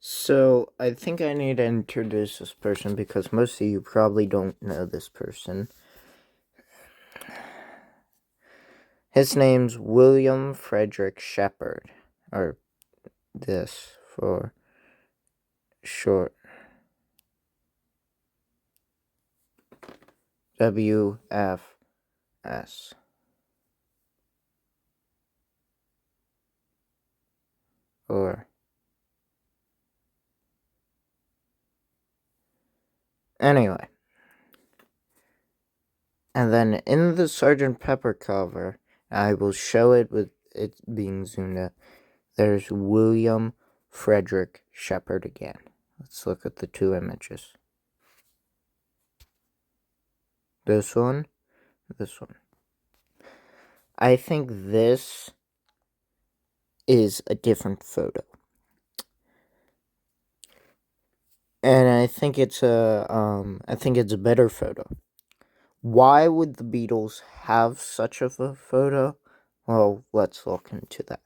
So, I think I need to introduce this person because most of you probably don't know this person. His name's William Frederick Shepherd, or this for short. WFS. Or. Anyway. And then in the Sgt. Pepper cover, I will show it with it being zoomed out. There's William Frederick Shepherd again. Let's look at the two images. This one, this one. I think this is a different photo. And I think it's a better photo. Why would the Beatles have such of a photo? Well, let's look into that.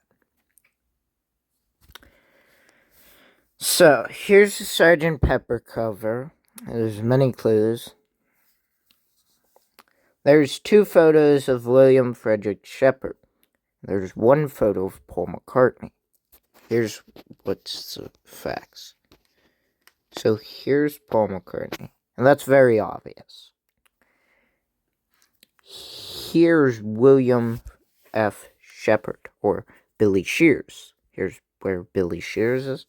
So, here's the Sgt. Pepper cover. There's many clues. There's two photos of William Frederick Shepherd. There's one photo of Paul McCartney. Here's what's the facts. So here's Paul McCartney. And that's very obvious. Here's William F. Shepherd, or Billy Shears. Here's where Billy Shears is.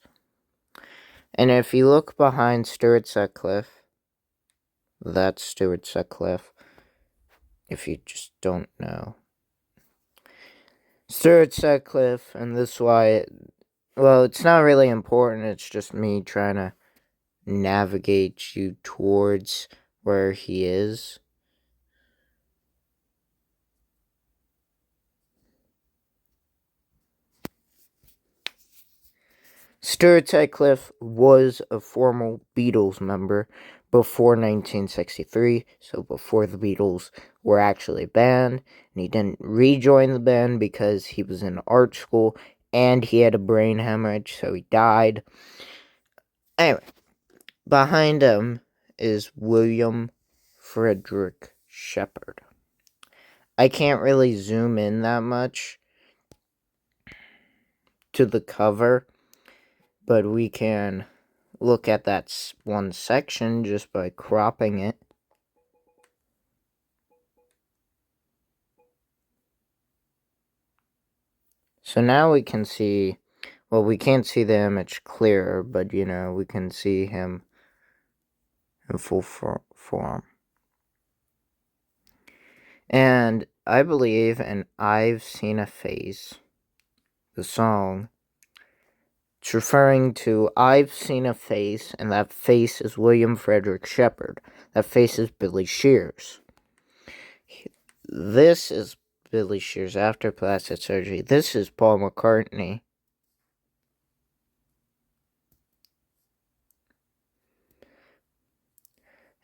And if you look behind Stuart Sutcliffe, that's Stuart Sutcliffe, if you just don't know. Stuart Sutcliffe, and this is why, it's not really important, it's just me trying to navigate you towards where he is. Stuart Sutcliffe was a former Beatles member before 1963, so before the Beatles were actually a band, and he didn't rejoin the band because he was in art school and he had a brain hemorrhage, so he died. Anyway, behind him is William Frederick Shepherd. I can't really zoom in that much to the cover, but we can look at that one section just by cropping it. So now we can see, we can't see the image clearer, but we can see him in full form. And I believe, and I've Seen a Face, the song, it's referring to I've Seen a Face, and that face is William Frederick Shepherd. That face is Billy Shears. This is Billy Shears after plastic surgery. This is Paul McCartney.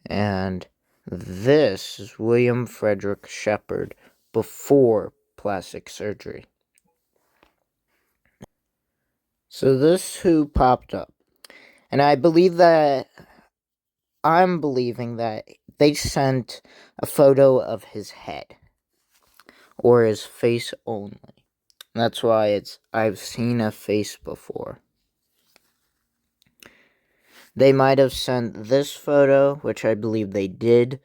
And this is William Frederick Shepherd before plastic surgery. So this who popped up. And I'm believing that they sent a photo of his head. Or his face only. That's why it's I've Seen a Face before. They might have sent this photo, which I believe they did,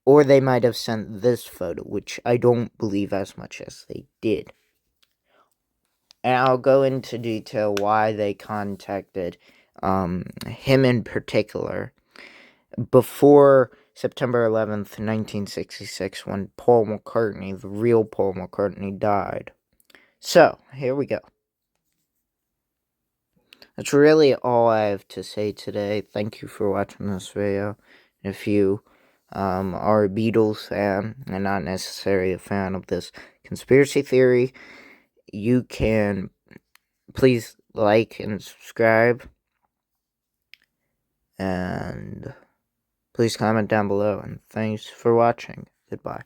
or they might have sent this photo, which I don't believe as much as they did. And I'll go into detail why they contacted him in particular before September 11th, 1966, when Paul McCartney, the real Paul McCartney, died. So, here we go. That's really all I have to say today. Thank you for watching this video. If you are a Beatles fan and not necessarily a fan of this conspiracy theory, you can please like and subscribe. And please comment down below. And thanks for watching. Goodbye.